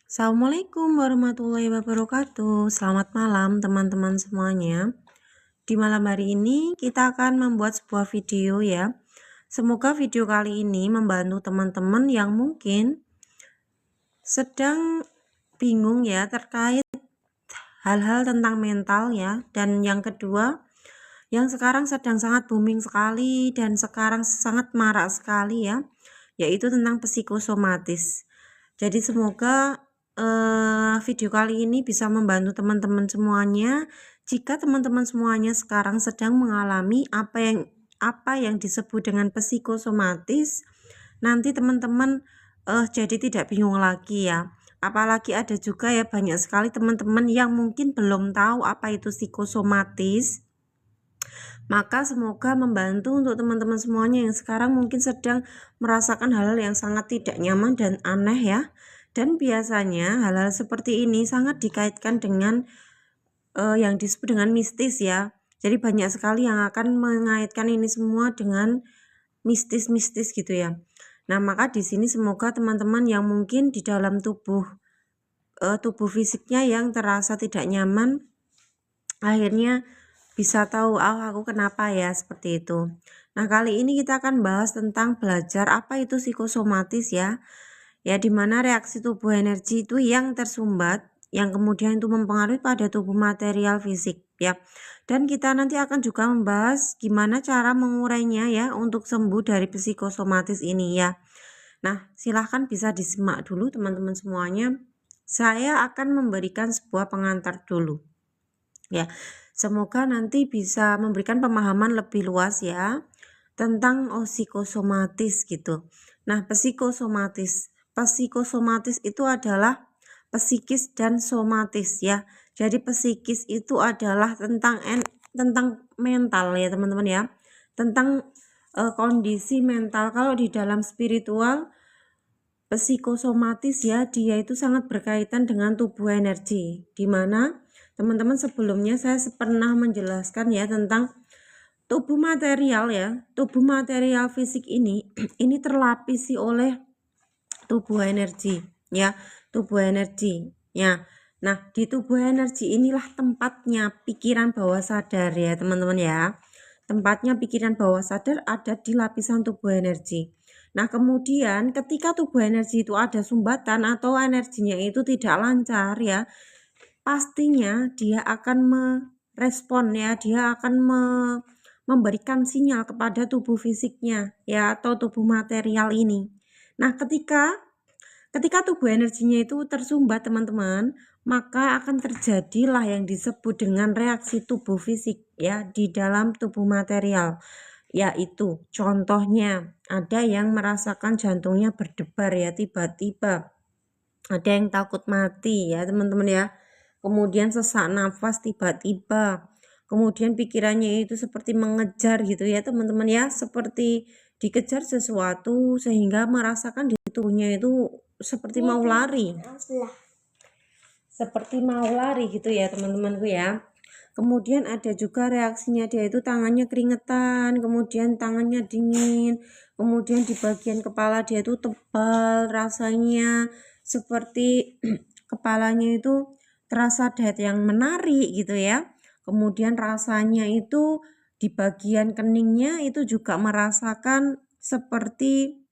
Assalamualaikum warahmatullahi wabarakatuh. Selamat malam teman-teman semuanya. Di malam hari ini kita akan membuat sebuah video ya. Semoga video kali ini membantu teman-teman yang mungkin sedang bingung ya terkait hal-hal tentang mental ya. Dan yang kedua, yang sekarang sedang sangat booming sekali dan sekarang sangat marak sekali ya, yaitu tentang psikosomatis. Jadi semoga video kali ini bisa membantu teman-teman semuanya. Jika teman-teman semuanya sekarang sedang mengalami apa yang disebut dengan psikosomatis, nanti teman-teman jadi tidak bingung lagi ya. Apalagi ada juga ya banyak sekali teman-teman yang mungkin belum tahu apa itu psikosomatis. Maka semoga membantu untuk teman-teman semuanya yang sekarang mungkin sedang merasakan hal-hal yang sangat tidak nyaman dan aneh ya. Dan biasanya hal-hal seperti ini sangat dikaitkan dengan yang disebut dengan mistis ya. Jadi banyak sekali yang akan mengaitkan ini semua dengan mistis-mistis gitu ya. Nah, maka di sini semoga teman-teman yang mungkin di dalam tubuh fisiknya yang terasa tidak nyaman akhirnya bisa tahu aku kenapa ya seperti itu. Nah, kali ini kita akan bahas tentang belajar apa itu psikosomatis ya. Ya, dimana reaksi tubuh energi itu yang tersumbat yang kemudian itu mempengaruhi pada tubuh material fisik ya. Dan kita nanti akan juga membahas gimana cara mengurainya ya untuk sembuh dari psikosomatis ini ya. Nah, silahkan bisa disimak dulu teman-teman semuanya. Saya akan memberikan sebuah pengantar dulu ya. Semoga nanti bisa memberikan pemahaman lebih luas ya tentang psikosomatis gitu. Nah, psikosomatis itu adalah psikis dan somatis ya. Jadi psikis itu adalah tentang mental ya teman-teman ya. Tentang kondisi mental. Kalau di dalam spiritual, psikosomatis ya, dia itu sangat berkaitan dengan tubuh energi. Di mana teman-teman sebelumnya saya pernah menjelaskan ya tentang tubuh material ya. Tubuh material fisik ini terlapisi oleh tubuh energi ya, tubuh energi ya. Nah, di tubuh energi inilah tempatnya pikiran bawah sadar ya teman-teman ya. Tempatnya pikiran bawah sadar ada di lapisan tubuh energi. Nah, kemudian ketika tubuh energi itu ada sumbatan atau energinya itu tidak lancar ya, pastinya dia akan merespon ya, dia akan memberikan sinyal kepada tubuh fisiknya ya atau tubuh material ini. Nah, ketika tubuh energinya itu tersumbat teman-teman, maka akan terjadilah yang disebut dengan reaksi tubuh fisik ya di dalam tubuh material. Yaitu contohnya ada yang merasakan jantungnya berdebar ya tiba-tiba, ada yang takut mati ya teman-teman ya, kemudian sesak nafas tiba-tiba, kemudian pikirannya itu seperti mengejar gitu ya teman-teman ya, seperti dikejar sesuatu sehingga merasakan di tubuhnya itu seperti mau lari gitu ya teman-temanku ya. Kemudian ada juga reaksinya dia itu tangannya keringetan, kemudian tangannya dingin, kemudian di bagian kepala dia itu tebal rasanya, seperti kepalanya itu terasa ada yang menarik gitu ya. Kemudian rasanya itu di bagian keningnya itu juga merasakan seperti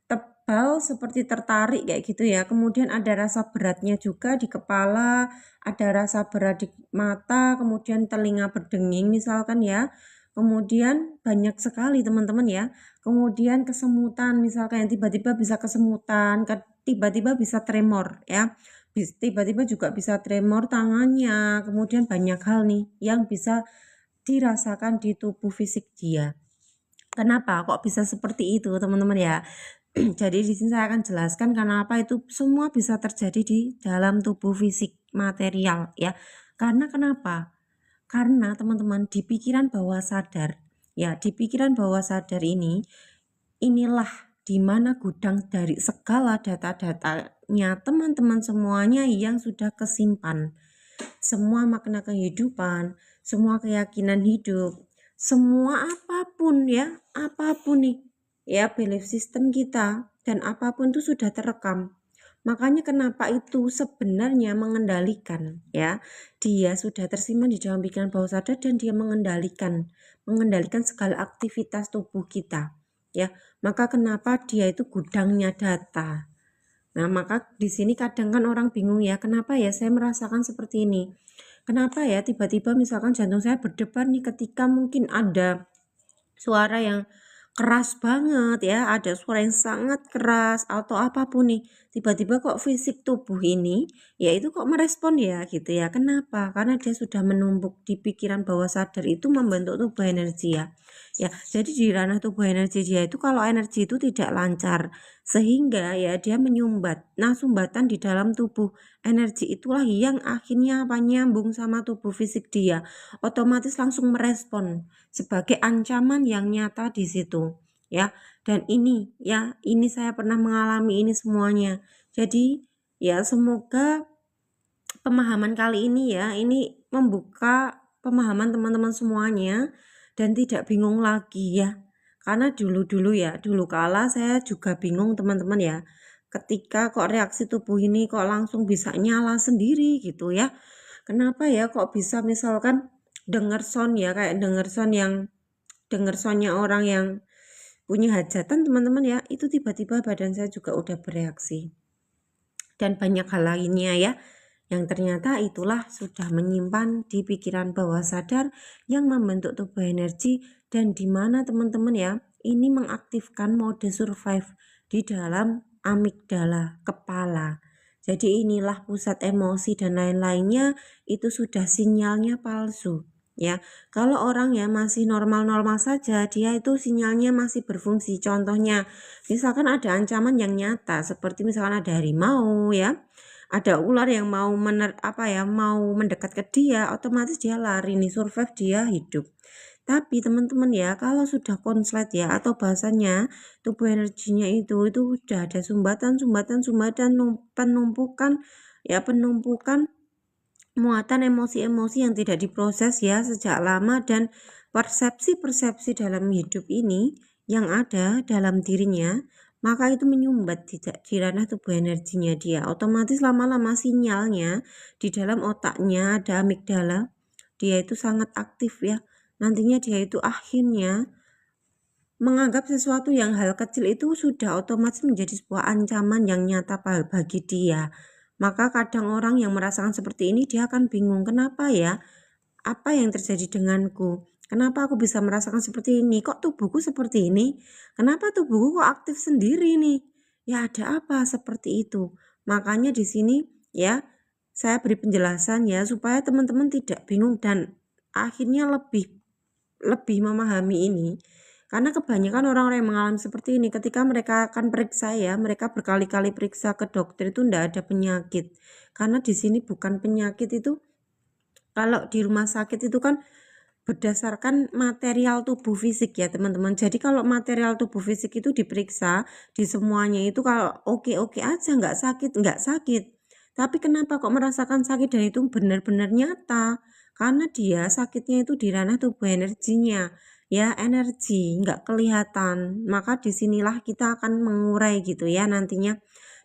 tebal, seperti tertarik kayak gitu ya. Kemudian ada rasa beratnya juga di kepala, ada rasa berat di mata, kemudian telinga berdenging misalkan ya. Kemudian banyak sekali teman-teman ya. Kemudian kesemutan misalkan yang tiba-tiba bisa kesemutan, tiba-tiba bisa tremor ya. Tiba-tiba juga bisa tremor tangannya. Kemudian banyak hal nih yang bisa dirasakan di tubuh fisik dia. Kenapa kok bisa seperti itu teman-teman ya? Jadi di sini saya akan jelaskan kenapa itu semua bisa terjadi di dalam tubuh fisik material ya. Karena kenapa? Karena teman-teman di pikiran bawah sadar ya, di pikiran bawah sadar inilah di mana gudang dari segala data-datanya teman-teman semuanya yang sudah kesimpan. Semua makna kehidupan, semua keyakinan hidup, semua apapun ya, apapun nih ya, belief system kita dan apapun itu sudah terekam. Makanya kenapa itu sebenarnya mengendalikan ya. Dia sudah tersimpan di dalam pikiran bawah sadar dan dia mengendalikan segala aktivitas tubuh kita. Ya, maka kenapa dia itu gudangnya data. Nah, maka di sini kadang kan orang bingung ya, kenapa ya saya merasakan seperti ini? Kenapa ya tiba-tiba misalkan jantung saya berdebar nih ketika mungkin ada suara yang keras banget ya, ada suara yang sangat keras atau apapun nih, tiba-tiba kok fisik tubuh ini ya itu kok merespon ya gitu ya. Kenapa? Karena dia sudah menumpuk di pikiran bawah sadar itu membentuk tubuh energi ya. Ya, jadi di ranah tubuh energi dia itu kalau energi itu tidak lancar sehingga ya dia menyumbat. Nah, sumbatan di dalam tubuh energi itulah yang akhirnya apa nyambung sama tubuh fisik dia. Otomatis langsung merespon sebagai ancaman yang nyata di situ ya. Dan ini ya, ini saya pernah mengalami ini semuanya. Jadi ya semoga pemahaman kali ini ya, ini membuka pemahaman teman-teman semuanya dan tidak bingung lagi ya. Karena dulu ya, dulu kala saya juga bingung teman-teman ya. Ketika kok reaksi tubuh ini kok langsung bisa nyala sendiri gitu ya. Kenapa ya kok bisa misalkan denger sound ya, kayak denger soundnya orang yang punya hajatan teman-teman ya, itu tiba-tiba badan saya juga udah bereaksi. Dan banyak hal lainnya ya, yang ternyata itulah sudah menyimpan di pikiran bawah sadar yang membentuk tubuh energi dan di mana teman-teman ya, ini mengaktifkan mode survive di dalam amigdala kepala. Jadi inilah pusat emosi dan lain-lainnya itu sudah sinyalnya palsu. Ya, kalau orang ya masih normal-normal saja, dia itu sinyalnya masih berfungsi. Contohnya, misalkan ada ancaman yang nyata, seperti misalkan ada harimau ya, ada ular yang mau mau mendekat ke dia, otomatis dia lari nih, survive, dia hidup. Tapi teman-teman ya, kalau sudah konslet ya atau bahasanya tubuh energinya itu udah ada sumbatan penumpukan muatan emosi-emosi yang tidak diproses ya sejak lama dan persepsi-persepsi dalam hidup ini yang ada dalam dirinya, maka itu menyumbat di ranah tubuh energinya dia. Otomatis lama-lama sinyalnya di dalam otaknya ada amigdala, dia itu sangat aktif ya. Nantinya dia itu akhirnya menganggap sesuatu yang hal kecil itu sudah otomatis menjadi sebuah ancaman yang nyata bagi dia. Maka kadang orang yang merasakan seperti ini dia akan bingung, kenapa ya? Apa yang terjadi denganku? Kenapa aku bisa merasakan seperti ini? Kok tubuhku seperti ini? Kenapa tubuhku kok aktif sendiri nih? Ya ada apa seperti itu? Makanya di sini ya saya beri penjelasan ya supaya teman-teman tidak bingung dan akhirnya lebih memahami ini. Karena kebanyakan orang-orang yang mengalami seperti ini ketika mereka akan periksa ya, mereka berkali-kali periksa ke dokter itu tidak ada penyakit. Karena di sini bukan penyakit itu, kalau di rumah sakit itu kan berdasarkan material tubuh fisik ya teman-teman. Jadi kalau material tubuh fisik itu diperiksa di semuanya itu kalau oke-oke aja, nggak sakit. Tapi kenapa kok merasakan sakit dan itu benar-benar nyata? Karena dia sakitnya itu di ranah tubuh energinya. Ya energi, nggak kelihatan. Maka disinilah kita akan mengurai gitu ya nantinya.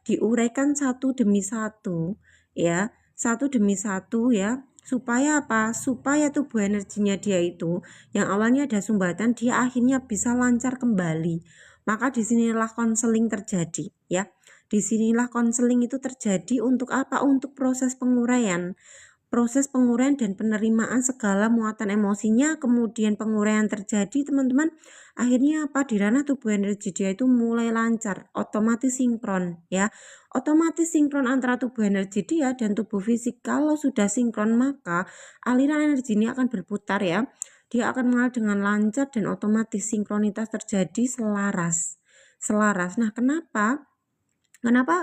Diuraikan satu demi satu ya. Satu demi satu ya. Supaya apa? Supaya tubuh energinya dia itu yang awalnya ada sumbatan dia akhirnya bisa lancar kembali. Maka disinilah konseling terjadi ya. Disinilah konseling itu terjadi untuk apa? Untuk proses penguraian dan penerimaan segala muatan emosinya, kemudian penguraian terjadi teman-teman, akhirnya apa, di ranah tubuh energi dia itu mulai lancar, otomatis sinkron ya, otomatis sinkron antara tubuh energi dia dan tubuh fisik. Kalau sudah sinkron maka aliran energi ini akan berputar ya, dia akan mengalir dengan lancar dan otomatis sinkronitas terjadi selaras. Nah kenapa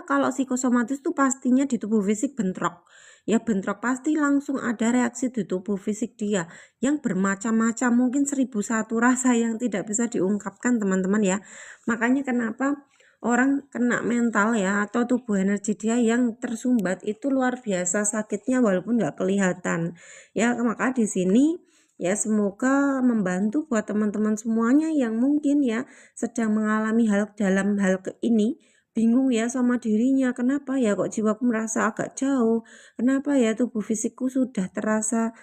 kalau psikosomatis itu pastinya di tubuh fisik bentrok. Ya bentrok pasti langsung ada reaksi di tubuh fisik dia yang bermacam-macam, mungkin 1001 rasa yang tidak bisa diungkapkan teman-teman ya. Makanya kenapa orang kena mental ya atau tubuh energi dia yang tersumbat itu luar biasa sakitnya walaupun nggak kelihatan. Ya maka di sini ya semoga membantu buat teman-teman semuanya yang mungkin ya sedang mengalami dalam hal ini bingung ya sama dirinya, kenapa ya kok jiwaku merasa agak jauh, kenapa ya tubuh fisikku sudah terasa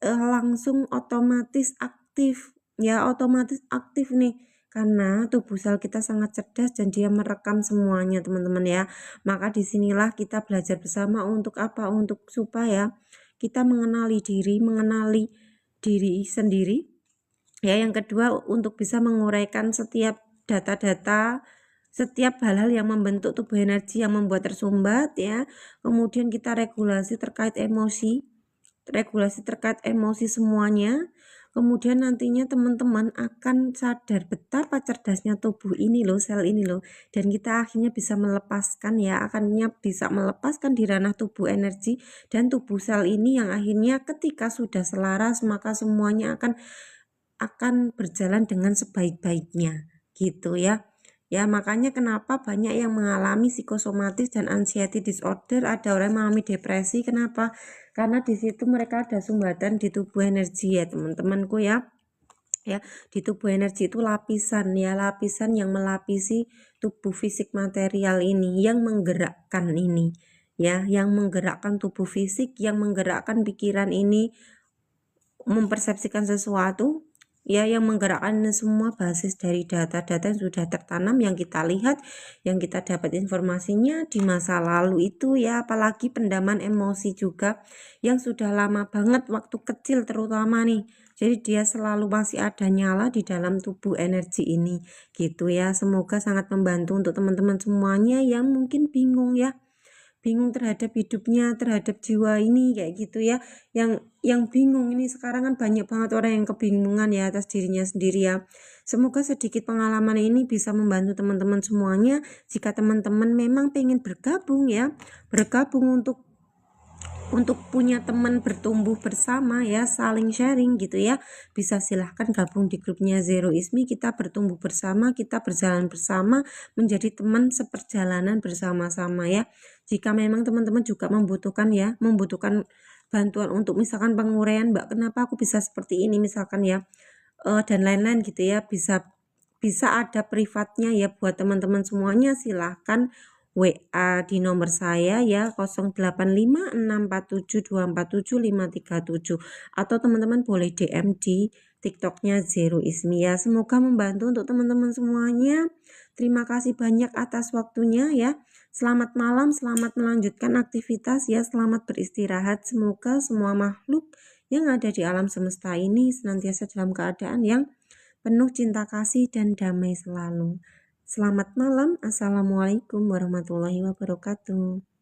langsung otomatis aktif, ya otomatis aktif nih, karena tubuh sel kita sangat cerdas dan dia merekam semuanya teman-teman ya. Maka disinilah kita belajar bersama untuk apa? Untuk supaya kita mengenali diri sendiri. Ya, yang kedua untuk bisa menguraikan setiap data-data, setiap hal-hal yang membentuk tubuh energi yang membuat tersumbat ya. Kemudian kita regulasi terkait emosi semuanya. Kemudian nantinya teman-teman akan sadar betapa cerdasnya tubuh ini loh, sel ini loh. Dan kita akhirnya bisa melepaskan ya, akhirnya bisa melepaskan di ranah tubuh energi dan tubuh sel ini yang akhirnya ketika sudah selaras maka semuanya akan berjalan dengan sebaik-baiknya gitu ya. Ya, makanya kenapa banyak yang mengalami psikosomatis dan anxiety disorder, ada orang yang mengalami depresi. Kenapa? Karena di situ mereka ada sumbatan di tubuh energi ya, teman-temanku ya. Ya, di tubuh energi itu lapisan ya, lapisan yang melapisi tubuh fisik material ini, yang menggerakkan ini. Ya, yang menggerakkan tubuh fisik, yang menggerakkan pikiran ini mempersepsikan sesuatu ya, yang menggerakkan semua basis dari data-data yang sudah tertanam, yang kita lihat, yang kita dapat informasinya di masa lalu itu ya, apalagi pendaman emosi juga yang sudah lama banget waktu kecil terutama nih, jadi dia selalu masih ada nyala di dalam tubuh energi ini gitu ya. Semoga sangat membantu untuk teman-teman semuanya yang mungkin bingung ya, bingung terhadap hidupnya, terhadap jiwa ini kayak gitu ya. Yang bingung ini sekarang kan banyak banget orang yang kebingungan ya atas dirinya sendiri ya. Semoga sedikit pengalaman ini bisa membantu teman-teman semuanya. Jika teman-teman memang pengen bergabung ya, bergabung untuk punya teman bertumbuh bersama ya, saling sharing gitu ya, bisa silahkan gabung di grupnya Zero Ismi. Kita bertumbuh bersama, kita berjalan bersama, menjadi teman seperjalanan bersama-sama ya. Jika memang teman-teman juga membutuhkan bantuan untuk misalkan penguraian, Mbak kenapa aku bisa seperti ini misalkan ya, dan lain-lain gitu ya, bisa ada privatnya ya buat teman-teman semuanya. Silahkan WA di nomor saya ya, 085647247537, atau teman-teman boleh DM di TikToknya Zero Ismi ya. Semoga membantu untuk teman-teman semuanya. Terima kasih banyak atas waktunya ya. Selamat malam, selamat melanjutkan aktivitas ya, selamat beristirahat. Semoga semua makhluk yang ada di alam semesta ini senantiasa dalam keadaan yang penuh cinta kasih dan damai selalu. Selamat malam. Assalamualaikum warahmatullahi wabarakatuh.